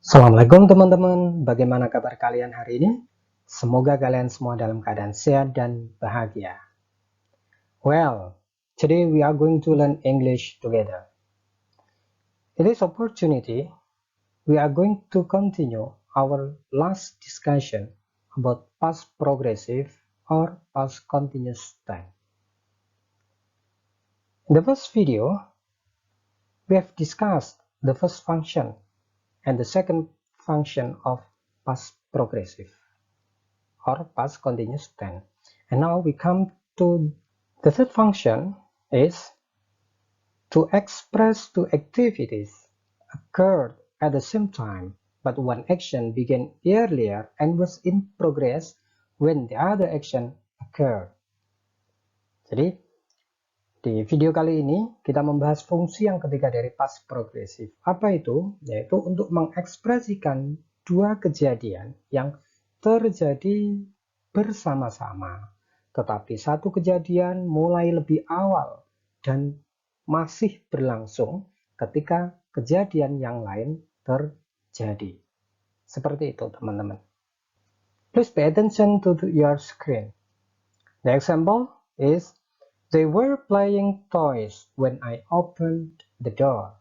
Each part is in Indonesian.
Assalamualaikum teman-teman, bagaimana kabar kalian hari ini? Semoga kalian semua dalam keadaan sehat dan bahagia. Well, today we are going to learn English together. In this opportunity, we are going to continue our last discussion about past progressive or past continuous tense. In the first video, we have discussed the first function and the second function of past progressive or past continuous tense. And now we come to the third function is to express two activities occurred at the same time, but one action began earlier and was in progress when the other action occurred. Jadi di video kali ini kita membahas fungsi yang ketiga dari past progressive. Apa itu? Yaitu untuk mengekspresikan dua kejadian yang terjadi bersama-sama, tetapi satu kejadian mulai lebih awal dan masih berlangsung ketika kejadian yang lain terjadi. Seperti itu, teman-teman. Please pay attention to your screen. The example is, they were playing toys when I opened the door.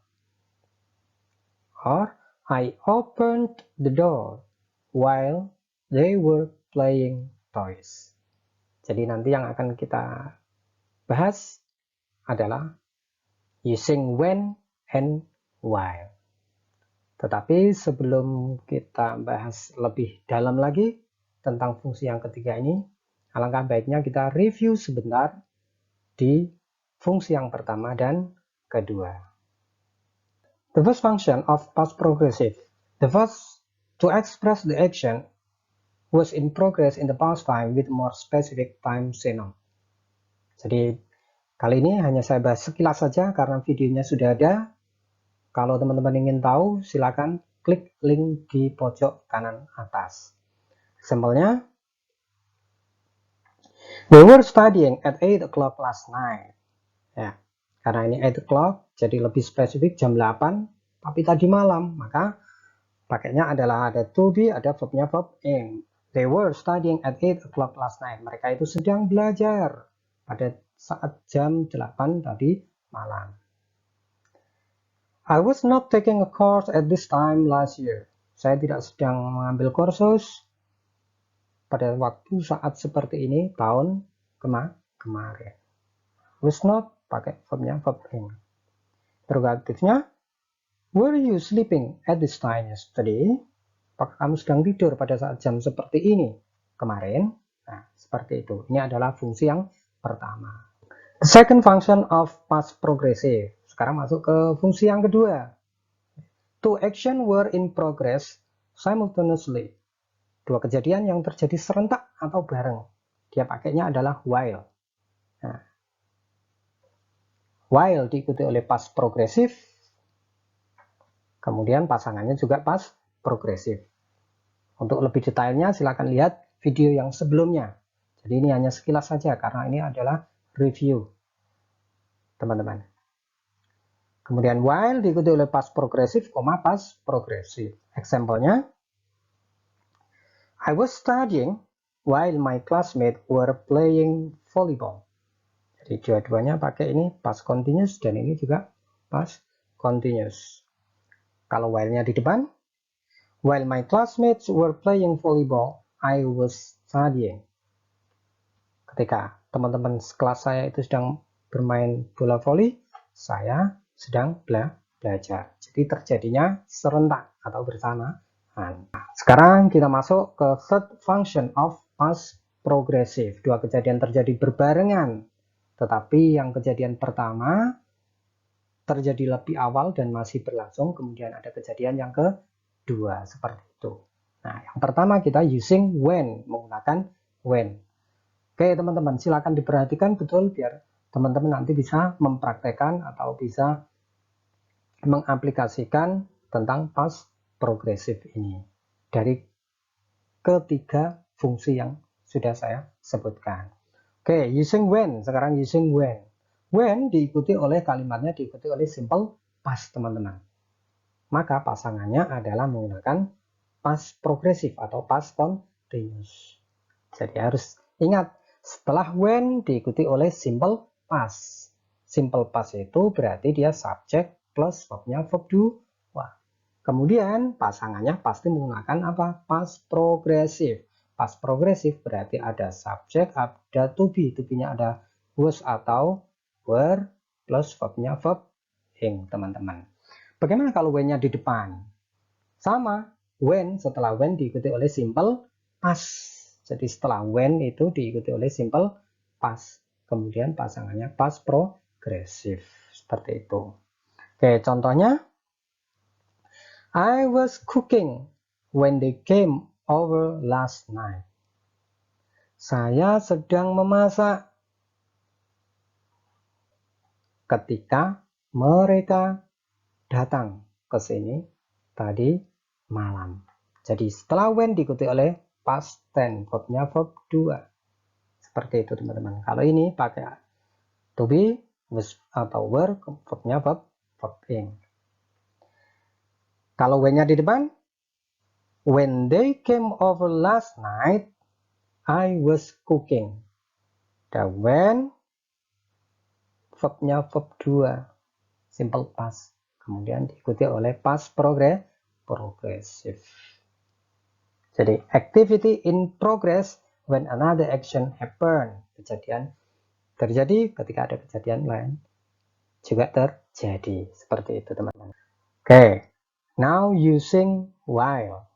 Or, I opened the door while they were playing toys. Jadi nanti yang akan kita bahas adalah using when and while. Tetapi sebelum kita bahas lebih dalam lagi tentang fungsi yang ketiga ini, alangkah baiknya kita review sebentar di fungsi yang pertama dan kedua. The first function of past progressive. The first, to express the action was in progress in the past time with more specific time xenon. Jadi kali ini hanya saya bahas sekilas saja karena videonya sudah ada. Kalau teman-teman ingin tahu, silakan klik link di pojok kanan atas. Sampelnya, we were studying at 8 o'clock last night. Ya, karena ini 8 o'clock, jadi lebih spesifik jam 8, tapi tadi malam, maka pakainya adalah ada to be, ada verbnya verb in. They were studying at 8 o'clock last night. Mereka itu sedang belajar pada saat jam 8 tadi malam. I was not taking a course at this time last year. Saya tidak sedang mengambil kursus pada waktu saat seperti ini tahun kemarin. Was not pakai verbnya verb in. Interrogatifnya, were you sleeping at this time yesterday? Apakah kamu sedang tidur pada saat jam seperti ini kemarin? Nah, seperti itu. Ini adalah fungsi yang pertama. The second function of past progressive. Sekarang masuk ke fungsi yang kedua. Two action were in progress simultaneously. Dua kejadian yang terjadi serentak atau bareng. Dia pakainya adalah while. Nah, while diikuti oleh past progressive. Kemudian pasangannya juga past progressive. Untuk lebih detailnya silakan lihat video yang sebelumnya. Jadi ini hanya sekilas saja karena ini adalah review, teman-teman. Kemudian while diikuti oleh past progressive, past progressive. Example-nya, I was studying while my classmates were playing volleyball. Jadi dua-duanya pakai ini past continuous dan ini juga past continuous. Kalau while-nya di depan, while my classmates were playing volleyball, I was studying. Ketika teman-teman kelas saya itu sedang bermain bola voli, saya sedang belajar. Jadi terjadinya serentak atau bersamaan. Sekarang kita masuk ke third function of past progressive. Dua kejadian terjadi berbarengan. Tetapi yang kejadian pertama terjadi lebih awal dan masih berlangsung. Kemudian ada kejadian yang kedua. Seperti itu. Nah, yang pertama kita using when. Menggunakan when. Oke, teman-teman. Silakan diperhatikan betul biar teman-teman nanti bisa mempraktekkan atau bisa mengaplikasikan tentang past progressive ini dari ketiga fungsi yang sudah saya sebutkan. Oke, using when. Sekarang using when. When diikuti oleh kalimatnya diikuti oleh simple past, teman-teman. maka pasangannya adalah menggunakan past progresif atau past continuous. Jadi harus ingat, setelah when diikuti oleh simple past. Simple past itu berarti dia subject plus verbnya verb do. Wah. Kemudian pasangannya pasti menggunakan apa? Past progresif. Past progresif berarti ada subject, ada to be. To be-nya ada was atau were plus verbnya verb ing, teman-teman. Bagaimana kalau when-nya di depan? Sama, when setelah when diikuti oleh simple past. Jadi setelah when itu diikuti oleh simple past. Kemudian pasangannya past progresif. Seperti itu. Oke, contohnya. I was cooking when they came over last night. Saya sedang memasak ketika mereka datang ke sini tadi malam. Jadi setelah when diikuti oleh past tense, verbnya verb 2. Seperti itu teman-teman. Kalau ini pakai to be, was atau were, verbnya verb ing. Kalau when-nya di depan, when they came over last night, I was cooking. Dan when, verbnya verb 2, simple past. Kemudian diikuti oleh past progressive. Jadi activity in progress when another action happen. Kejadian terjadi ketika ada kejadian lain juga terjadi. Seperti itu teman-teman. Oke, now using while.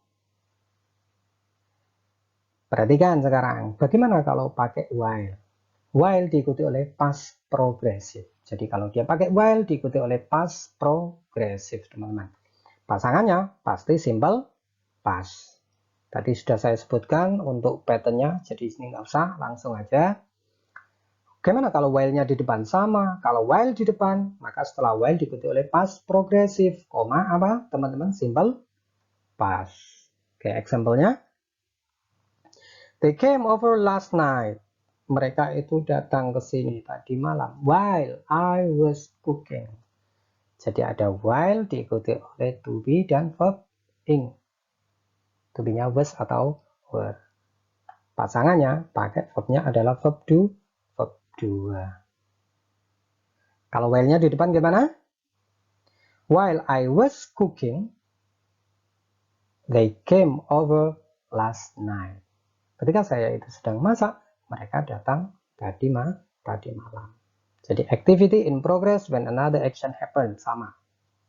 Perhatikan sekarang, bagaimana kalau pakai while? While diikuti oleh past progressive. Jadi kalau dia pakai while diikuti oleh past progressive, teman-teman. Pasangannya pasti simple past. Tadi sudah saya sebutkan untuk patternnya, jadi ini nggak usah, langsung aja. Bagaimana kalau while-nya di depan? Sama. Kalau while di depan, maka setelah while diikuti oleh past progressive, koma apa teman-teman? Simple past. Oke, example-nya. They came over last night. Mereka itu datang ke sini tadi malam. While I was cooking. Jadi ada while diikuti oleh to be dan verb ing. To be-nya was atau were. Pasangannya pakai verbnya adalah verb do, verb 2. Kalau while-nya di depan gimana? While I was cooking, they came over last night. Ketika saya itu sedang masak, mereka datang tadi malam. Jadi activity in progress when another action happen, sama.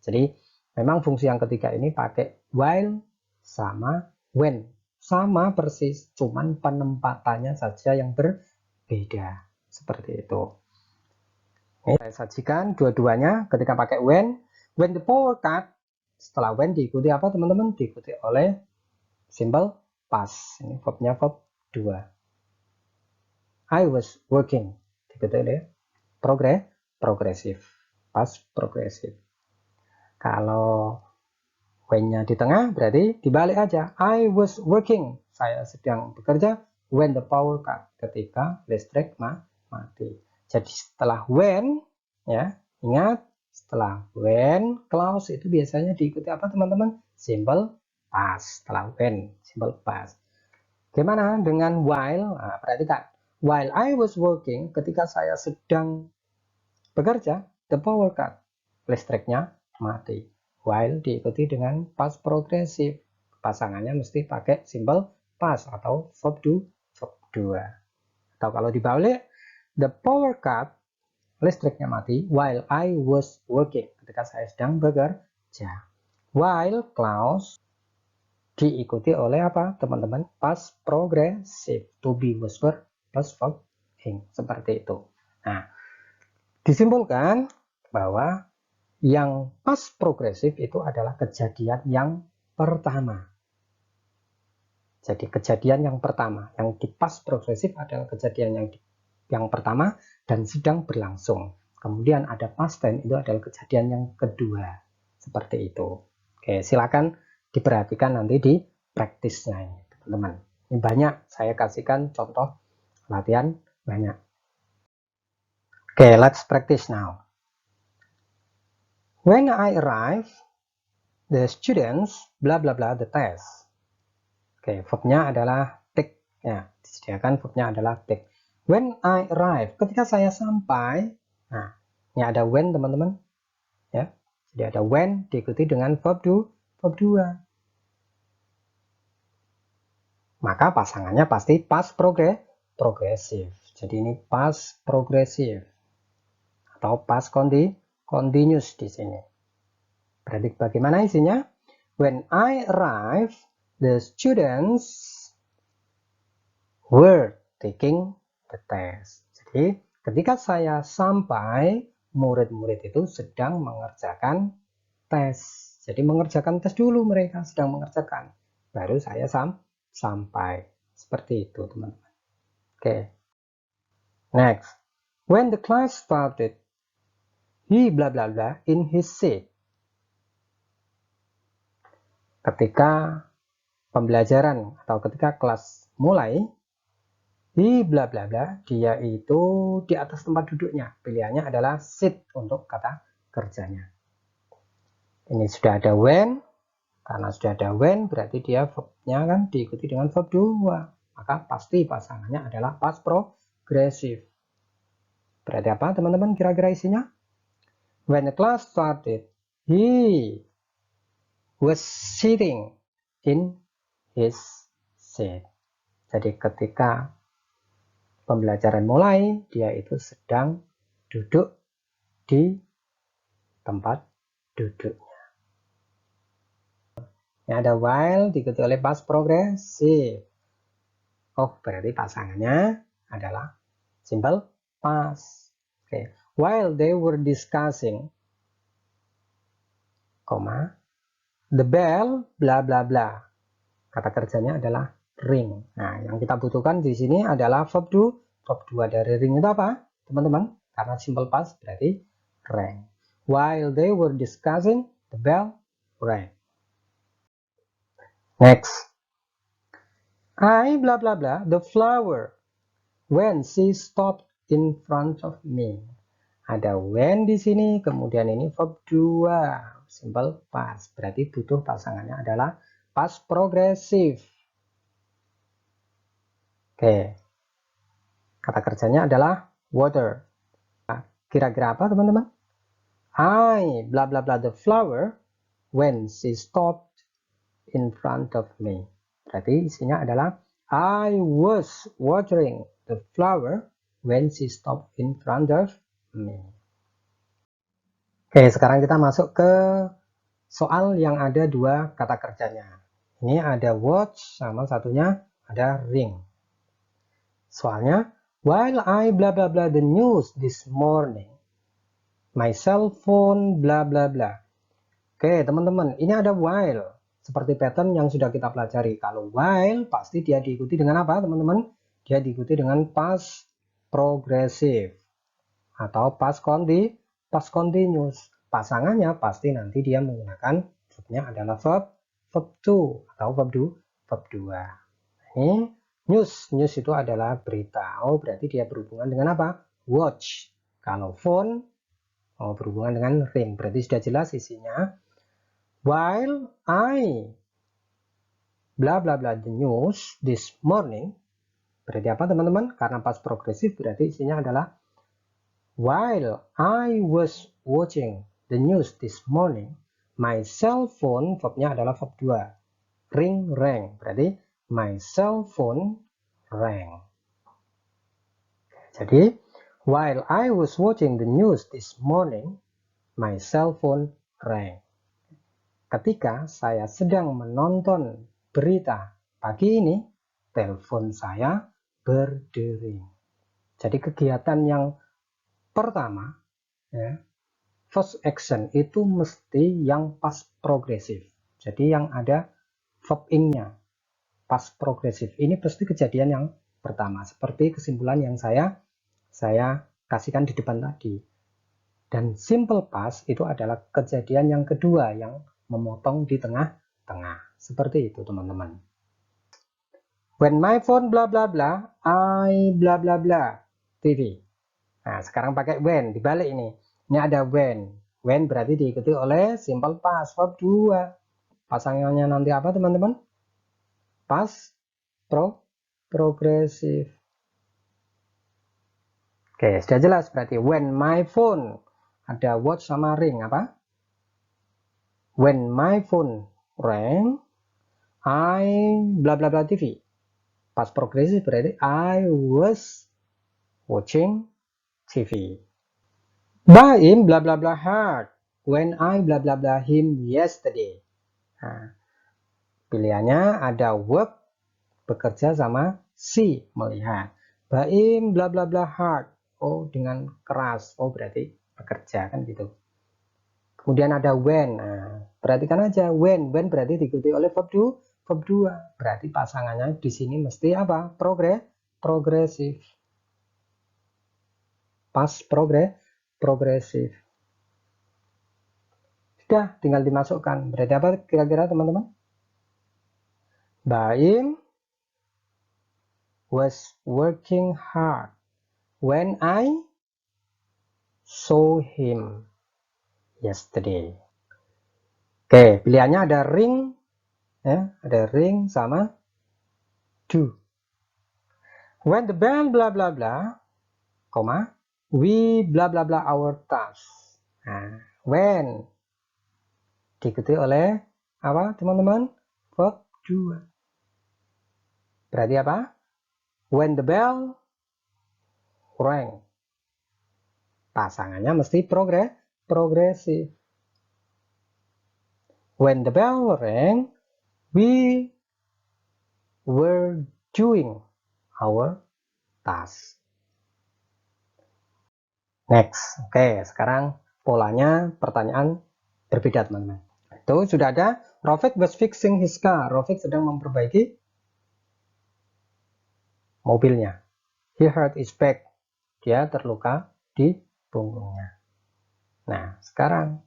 Jadi memang fungsi yang ketiga ini pakai while sama when. Sama persis, cuman penempatannya saja yang berbeda. Seperti itu. Ini saya sajikan dua-duanya ketika pakai when the power cut, setelah when diikuti apa teman-teman? Diikuti oleh simple past. Ini verbnya verb 2. I was working. Diikuti oleh progressive. Past progressive. Kalau when-nya di tengah berarti dibalik aja. I was working. Saya sedang bekerja when the power cut. Ketika listrik mati. Jadi setelah when, ya ingat setelah when clause itu biasanya diikuti apa teman-teman? Simple past. Setelah when, simple past. Gimana dengan while? Nah, perhatikan. While I was working, ketika saya sedang bekerja, the power cut. Listriknya mati. While diikuti dengan past progressive. Pasangannya mesti pakai simple past atau verb 2. Atau kalau dibalik, the power cut, listriknya mati while I was working. Ketika saya sedang bekerja. While clause diikuti oleh apa teman-teman? Past progressive. To be, was, were plus verb ing. Seperti itu. Nah, disimpulkan bahwa yang past progresif itu adalah kejadian yang pertama. Jadi kejadian yang pertama, yang di past progresif adalah kejadian yang pertama dan sedang berlangsung. Kemudian ada past tense, itu adalah kejadian yang kedua. Seperti itu. Oke, silakan diperhatikan nanti di praktisnya ini, teman-teman. Ini banyak, saya kasihkan contoh latihan banyak. Oke, let's practice now. When I arrive, the students bla bla bla the test. Oke, verbnya adalah take. Ya, disediakan verbnya adalah take. When I arrive, ketika saya sampai. Nah, ini ada when teman-teman. Ya, jadi ada when diikuti dengan verb 2. Maka pasangannya pasti past progressive. Jadi ini past progressive atau past continuous di sini. Berarti bagaimana isinya? When I arrive, the students were taking the test. Jadi ketika saya sampai, murid-murid itu sedang mengerjakan tes. Jadi mengerjakan tes dulu, mereka sedang mengerjakan. Baru saya sampai. Seperti itu, teman-teman. Oke. Next. When the class started, he bla bla bla in his seat. Ketika pembelajaran atau ketika kelas mulai, he bla bla bla, dia itu di atas tempat duduknya. Pilihannya adalah sit untuk kata kerjanya. Ini sudah ada when. Karena sudah ada when, berarti dia verbnya kan diikuti dengan verb 2. Maka pasti pasangannya adalah past progressive. Berarti apa teman-teman kira-kira isinya? When the class started, he was sitting in his seat. Jadi ketika pembelajaran mulai, dia itu sedang duduk di tempat duduk. Ini ada while diikuti oleh past progressive. Oh, berarti pasangannya adalah simple past. Okay. While they were discussing, the bell bla bla bla. Kata kerjanya adalah ring. Nah, yang kita butuhkan di sini adalah verb 2. Verb 2 dari ring itu apa, teman-teman? Karena simple past berarti rang. While they were discussing, the bell rang. Next. I bla bla bla the flower when she stopped in front of me. Ada when di sini, kemudian ini verb 2, simple past. Berarti butuh pasangannya adalah past progressive. Oke. Kata kerjanya adalah water. Nah, kira-kira apa, teman-teman? I bla bla bla the flower when she stopped in front of me. Berarti isinya adalah I was watering the flower when she stopped in front of me. Oke, sekarang kita masuk ke soal yang ada dua kata kerjanya. Ini ada watch sama satunya ada ring. Soalnya, while I bla bla bla the news this morning, my cell phone bla bla bla. Oke, teman-teman, ini ada while. Seperti pattern yang sudah kita pelajari. Kalau while, pasti dia diikuti dengan apa, teman-teman? Dia diikuti dengan past progressive atau past continuous. Pasangannya pasti nanti dia menggunakan verbnya adalah verb 2 atau verb 2. Ini news itu adalah berita. Oh, berarti dia berhubungan dengan apa? Watch. Kalau phone, berhubungan dengan ring. Berarti sudah jelas isinya. While I bla bla bla the news this morning, berarti apa teman-teman? Karena past progressive berarti isinya adalah while I was watching the news this morning, my cell phone, verbnya adalah verb 2. Ring, rang. Berarti my cell phone rang. Jadi, while I was watching the news this morning, my cell phone rang. Ketika saya sedang menonton berita pagi ini, telepon saya berdering. Jadi kegiatan yang pertama, ya, first action itu mesti yang past progressive. Jadi yang ada verb ing-nya, past progressive. Ini pasti kejadian yang pertama. Seperti kesimpulan yang saya kasihkan di depan tadi. Dan simple past itu adalah kejadian yang kedua yang memotong di tengah-tengah. Seperti itu, teman-teman. When my phone bla bla bla, I bla bla bla TV. Nah, sekarang pakai when, dibalik ini. Ini ada when. When berarti diikuti oleh simple past, verb 2. Pasangannya nanti apa teman-teman? Past progressive. Oke, sudah jelas berarti when my phone, ada watch sama ring apa? When my phone rang, I bla bla bla TV. Past progressive berarti I was watching TV. Buy him bla bla bla hard when I bla bla bla him yesterday. Nah, pilihannya ada verb bekerja sama si melihat. Buy him bla bla bla hard. Oh, dengan keras. Oh, berarti bekerja kan gitu. Kemudian ada when. Nah, perhatikan aja when berarti diikuti oleh verb 2. Berarti pasangannya di sini mesti apa? Progresif. Past progresif. Sudah, tinggal dimasukkan. Berarti apa kira-kira teman-teman? Baim was working hard when I saw him yesterday. Oke, pilihannya ada ring, ya, ada ring sama do. When the band bla bla bla, koma, we bla bla bla our task. Nah, when diikuti oleh apa teman-teman? Verb 2. Berarti apa? When the bell rang. Pasangannya mesti progresif. When the bell rang, we were doing our task. Next. Oke, sekarang polanya pertanyaan berbeda teman-teman. Itu sudah ada. Rafiq was fixing his car. Rafiq sedang memperbaiki mobilnya. He hurt his back. Dia terluka di punggungnya. Nah, sekarang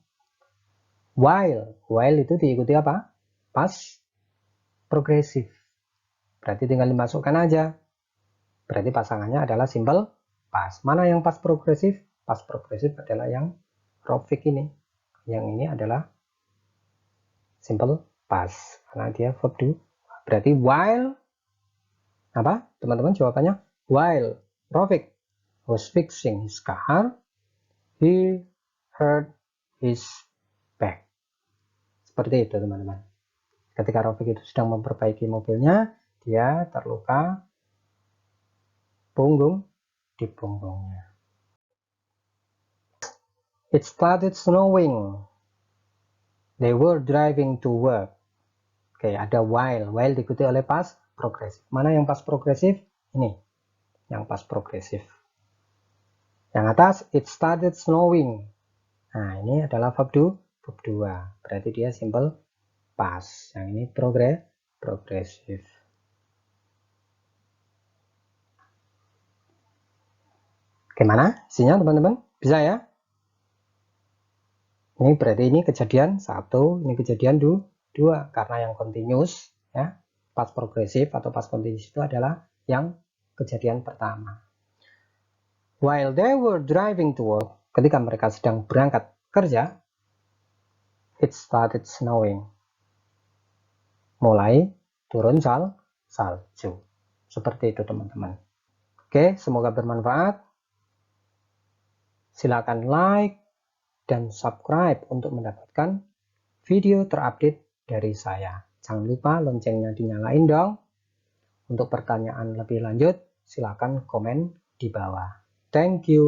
while itu diikuti apa? Past progresif. Berarti tinggal dimasukkan aja. Berarti pasangannya adalah simple past. Mana yang past progresif? Past progresif adalah yang Rafiq ini. Yang ini adalah simple past karena dia verb 2. Berarti while apa? Teman-teman jawabannya while Rafiq was fixing his car, he hurt his back. Seperti itu teman-teman. Ketika Rafiq itu sedang memperbaiki mobilnya, dia terluka di punggungnya. It started snowing. They were driving to work. Oke, ada while diikuti oleh past progresif. Mana yang past progresif? Ini, yang past progresif. Yang atas, it started snowing. Nah, ini adalah verb 2. Berarti dia simple past. Yang ini progresif. Gimana isinya teman-teman? Bisa ya? Ini berarti ini kejadian 1, ini kejadian 2. Karena yang continuous, ya, past progresif atau past continuous itu adalah yang kejadian pertama. While they were driving to work, ketika mereka sedang berangkat kerja, it started snowing. Mulai turun salju. Seperti itu teman-teman. Oke, semoga bermanfaat. Silakan like dan subscribe untuk mendapatkan video terupdate dari saya. Jangan lupa loncengnya dinyalain dong. Untuk pertanyaan lebih lanjut, silakan komen di bawah. Thank you.